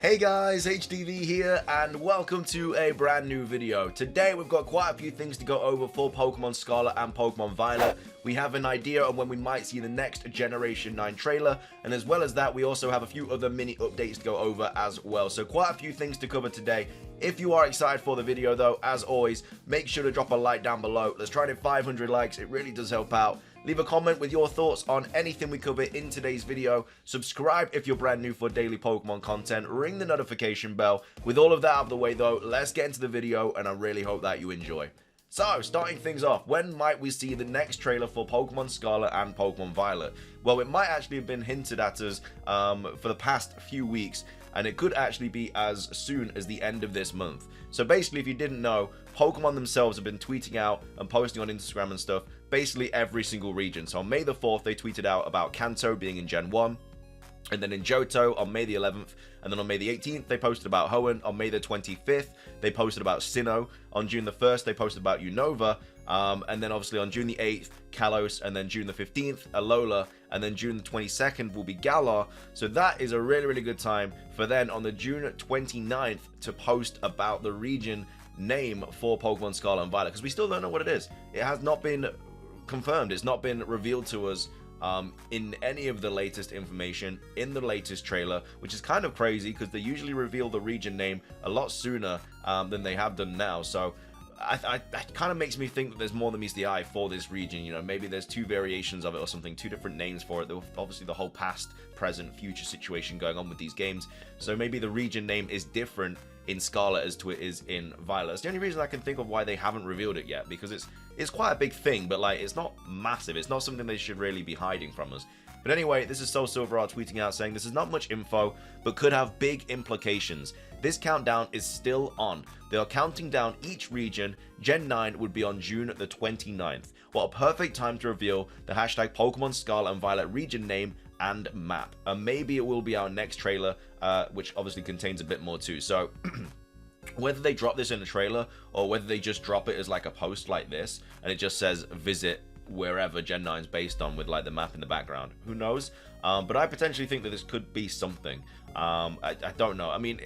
Hey guys, HDV here, and welcome to a brand new video. Today we've got quite a few things to go over for Pokemon Scarlet and Pokemon Violet. We have an idea of when we might see the next Generation 9 trailer, and as well as that, we also have a few other mini updates to go over as well. So quite a few things to cover today. If you are excited for the video though, as always, make sure to drop a like down below. Let's try to hit 500 likes, it really does help out. Leave a comment with your thoughts on anything we cover in today's video. Subscribe if you're brand new for daily Pokemon content. Ring the notification bell. With all of that out of the way though, let's get into the video, and I really hope that you enjoy. So, starting things off, when might we see the next trailer for Pokemon Scarlet and Pokemon Violet? Well, it might actually have been hinted at us for the past few weeks, and it could actually be as soon as the end of this month. So basically, if you didn't know, Pokemon themselves have been tweeting out and posting on Instagram and stuff, basically every single region. So on May the 4th, they tweeted out about Kanto being in Gen 1, and then in Johto on May the 11th, and then on May the 18th, they posted about Hoenn. On May the 25th, they posted about Sinnoh. On June the 1st, they posted about Unova. And then obviously on June the 8th, Kalos, and then June the 15th, Alola, and then June the 22nd will be Galar. So that is a really, really good time for then on the June 29th to post about the region name for Pokemon Scarlet and Violet, because we still don't know what it is. It has not been confirmed. It's not been revealed to us in any of the latest information in the latest trailer, which is kind of crazy because they usually reveal the region name a lot sooner than they have done now. So that kind of makes me think that there's more than meets the eye for this region. You know, maybe there's two variations of it or something, two different names for it. There's obviously the whole past, present, future situation going on with these games. So maybe the region name is different in Scarlet as to it is in Violet. It's the only reason I can think of why they haven't revealed it yet, because it's quite a big thing, but like it's not massive. It's not something they should really be hiding from us. But anyway, this is Soul Silverheart tweeting out saying this is not much info, but could have big implications. This countdown is still on. They are counting down each region. Gen 9 would be on June the 29th. What a perfect time to reveal the hashtag Pokemon Scarlet and Violet region name and map. And maybe it will be our next trailer, which obviously contains a bit more too. So whether they drop this in a trailer or whether they just drop it as like a post like this and it just says visit wherever Gen 9 is based on with like the map in the background, who knows? But I potentially think that this could be something. I don't know. I mean,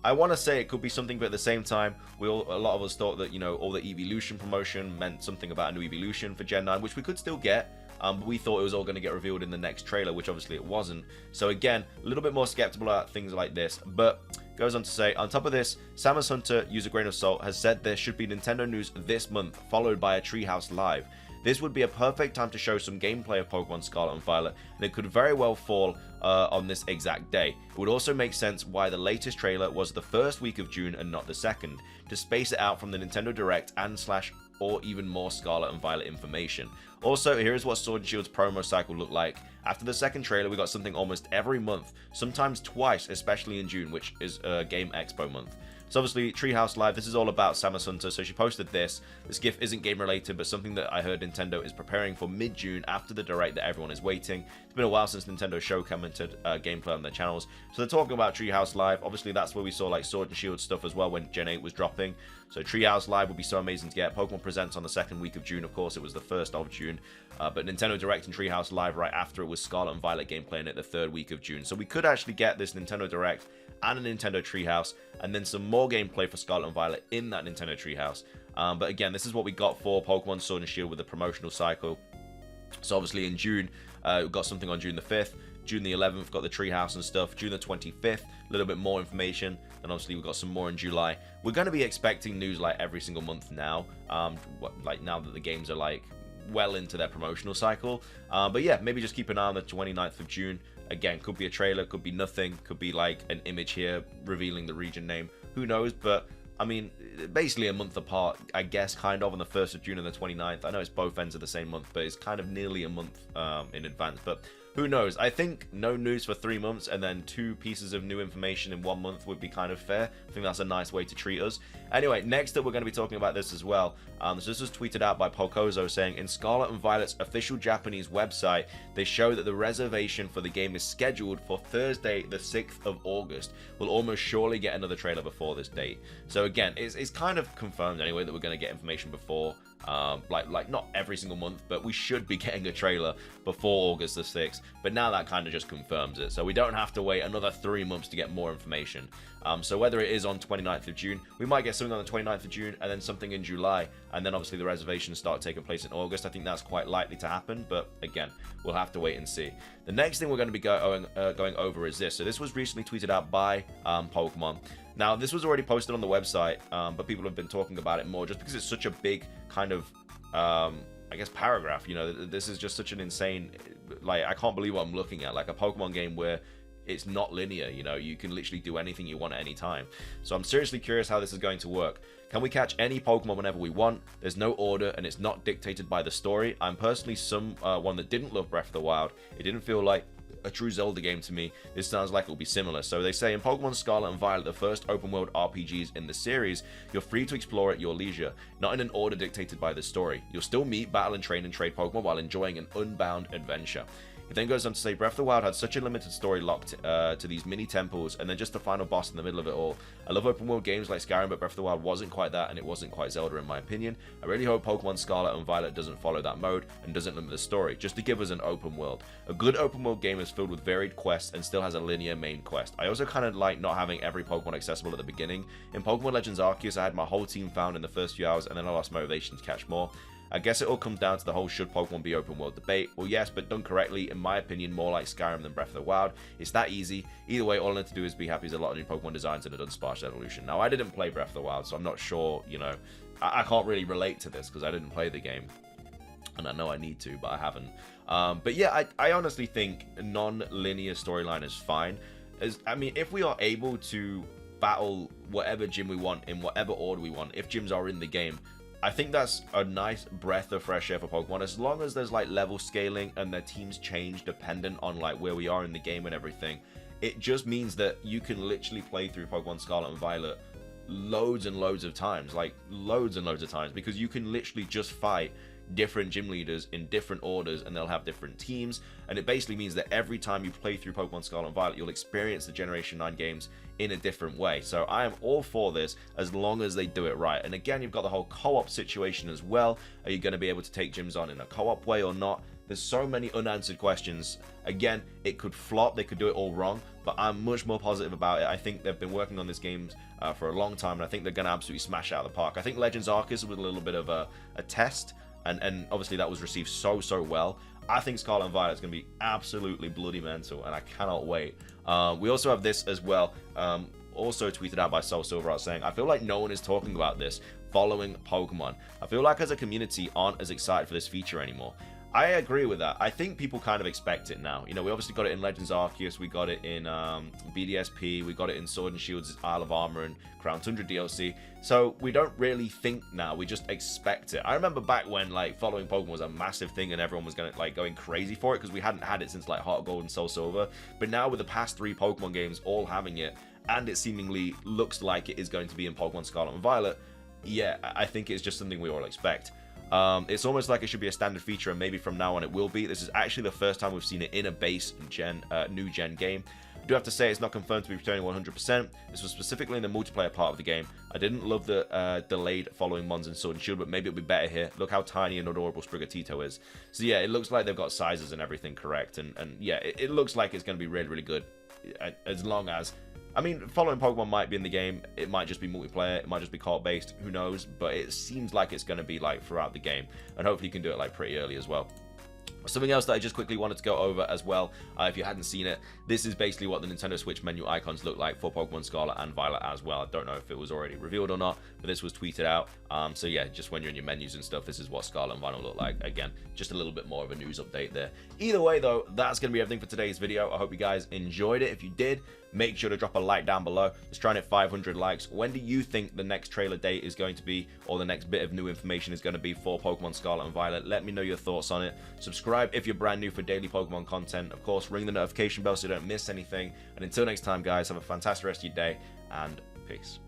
I want to say it could be something, but at the same time, a lot of us thought that, you know, all the evolution promotion meant something about a new evolution for Gen 9, which we could still get. But we thought it was all going to get revealed in the next trailer, which obviously it wasn't. So again, a little bit more skeptical about things like this. But goes on to say, on top of this, Samus Hunter, use a grain of salt, has said there should be Nintendo news this month, followed by a Treehouse Live. This would be a perfect time to show some gameplay of Pokemon Scarlet and Violet, and it could very well fall on this exact day. It would also make sense why the latest trailer was the first week of June and not the second, to space it out from the Nintendo Direct and / or even more Scarlet and Violet information. Also, here's what Sword and Shield's promo cycle looked like. After the second trailer, we got something almost every month, sometimes twice, especially in June, which is Game Expo month. So obviously, Treehouse Live, this is all about Samus Hunter, so she posted this. This GIF isn't game related, but something that I heard Nintendo is preparing for mid-June after the Direct that everyone is waiting. It's been a while since Nintendo show commented gameplay on their channels, so they're talking about Treehouse Live. Obviously, that's where we saw like Sword and Shield stuff as well when Gen 8 was dropping. So Treehouse Live would be so amazing to get. Pokemon Presents on the second week of June, of course, it was the 1st of June. But Nintendo Direct and Treehouse Live right after it was Scarlet and Violet gameplay in it the 3rd week of June. So we could actually get this Nintendo Direct and a Nintendo Treehouse, and then some more gameplay for Scarlet and Violet in that Nintendo Treehouse. But again, this is what we got for Pokemon Sword and Shield with the promotional cycle. So obviously in June, we got something on June the 5th. June the 11th, got the Treehouse and stuff. June the 25th, a little bit more information. And obviously we've got some more in July. We're going to be expecting news like every single month now. Like now that the games are like well into their promotional cycle. But yeah, maybe just keep an eye on the 29th of June. Again, could be a trailer, could be nothing, could be like an image here revealing the region name. Who knows? But I mean, basically a month apart, I guess, kind of on the 1st of June and the 29th. I know it's both ends of the same month, but it's kind of nearly a month in advance. But who knows? I think no news for 3 months and then 2 pieces of new information in 1 month would be kind of fair. I think that's a nice way to treat us. Anyway, next up we're going to be talking about this as well. So this was tweeted out by Pocozo saying, in Scarlet and Violet's official Japanese website, they show that the reservation for the game is scheduled for Thursday the 6th of August. We'll almost surely get another trailer before this date. So again, it's kind of confirmed anyway that we're going to get information before Like not every single month, but we should be getting a trailer before August the 6th. But now that kind of just confirms it, so we don't have to wait another 3 months to get more information. So whether it is on 29th of June, we might get something on the 29th of June, and then something in July, and then obviously the reservations start taking place in August. I think that's quite likely to happen, but again, we'll have to wait and see. The next thing we're going to be going over is this. So this was recently tweeted out by Pokemon. Now, this was already posted on the website, but people have been talking about it more just because it's such a big kind of, I guess, paragraph. You know, this is just such an insane, like, I can't believe what I'm looking at. Like a Pokemon game where it's not linear, you know, you can literally do anything you want at any time. So I'm seriously curious how this is going to work. Can we catch any Pokemon whenever we want? There's no order, and it's not dictated by the story. I'm personally one that didn't love Breath of the Wild. It didn't feel like a true Zelda game to me. This sounds like it'll be similar. So they say in Pokemon Scarlet and Violet, the first open world RPGs in the series, you're free to explore at your leisure, not in an order dictated by the story. You'll still meet, battle, and train Pokemon while enjoying an unbound adventure. It then goes on to say, Breath of the Wild had such a limited story locked to these mini temples, and then just the final boss in the middle of it all. I love open world games like Skyrim, but Breath of the Wild wasn't quite that, and it wasn't quite Zelda in my opinion. I really hope Pokemon Scarlet and Violet doesn't follow that mode, and doesn't limit the story, just to give us an open world. A good open world game is filled with varied quests, and still has a linear main quest. I also kind of like not having every Pokemon accessible at the beginning. In Pokemon Legends Arceus, I had my whole team found in the first few hours, and then I lost motivation to catch more. I guess it all comes down to the whole should Pokemon be open world debate. Well, yes, but done correctly, in my opinion, more like Skyrim than Breath of the Wild. It's that easy. Either way, all I need to do is be happy with a lot of new Pokemon designs and a done sparse evolution. Now, I didn't play Breath of the Wild, so I'm not sure, you know, I can't really relate to this because I didn't play the game. And I know I need to, but I haven't. But yeah, I honestly think a non-linear storyline is fine. I mean, if we are able to battle whatever gym we want in whatever order we want, if gyms are in the game, I think that's a nice breath of fresh air for Pokemon, as long as there's like level scaling and their teams change dependent on like where we are in the game and everything. It just means that you can literally play through Pokemon Scarlet and Violet loads and loads of times, like loads and loads of times, because you can literally just fight different gym leaders in different orders, and they'll have different teams, and it basically means that every time you play through Pokemon Scarlet and Violet, you'll experience the Generation 9 games in a different way. So I am all for this as long as they do it right. And again, you've got the whole co-op situation as well. Are you going to be able to take gyms on in a co-op way or not? There's so many unanswered questions. Again, it could flop, they could do it all wrong, but I'm much more positive about it. I think they've been working on this game for a long time, and I think they're going to absolutely smash it out of the park. I think Legends Arceus was a little bit of a test, and obviously that was received so well. I think Scarlet and Violet is going to be absolutely bloody mental, and I cannot wait. We also have this as well, also tweeted out by Soul Silver out saying, I feel like no one is talking about this following Pokemon. I feel like as a community aren't as excited for this feature anymore. I agree with that. I think people kind of expect it now. You know, we obviously got it in Legends Arceus, we got it in BDSP, we got it in Sword and Shield's Isle of Armor and Crown Tundra DLC. So we don't really think now, we just expect it. I remember back when like following Pokemon was a massive thing and everyone was going crazy for it because we hadn't had it since like Heart Gold and Soul Silver. But now with the past 3 Pokemon games all having it, and it seemingly looks like it is going to be in Pokemon Scarlet and Violet, yeah, I think it's just something we all expect. It's almost like it should be a standard feature, and maybe from now on it will be. This is actually the first time we've seen it in a base gen, new gen game. I do have to say it's not confirmed to be returning 100%. This was specifically in the multiplayer part of the game. I didn't love the delayed following Mons and Sword and Shield, but maybe it'll be better here. Look how tiny and adorable Sprigatito is. So yeah, it looks like they've got sizes and everything correct, and yeah, it looks like it's going to be really, really good. As long as, I mean, following Pokemon might be in the game, it might just be multiplayer, it might just be co-op based, who knows, but it seems like it's going to be like throughout the game, and hopefully you can do it like pretty early as well. Something else that I just quickly wanted to go over as well, if you hadn't seen it, this is basically what the Nintendo Switch menu icons look like for Pokemon Scarlet and Violet as well. I don't know if it was already revealed or not, but this was tweeted out. So yeah, just when you're in your menus and stuff, this is what Scarlet and Violet look like. Again, just a little bit more of a news update there. Either way though, that's going to be everything for today's video. I hope you guys enjoyed it. If you did, make sure to drop a like down below. Let's try and hit 500 likes. When do you think the next trailer date is going to be, or the next bit of new information is going to be for Pokemon Scarlet and Violet? Let me know your thoughts on it. Subscribe if you're brand new for daily Pokemon content. Of course, ring the notification bell so you don't miss anything. And until next time, guys, have a fantastic rest of your day, and peace.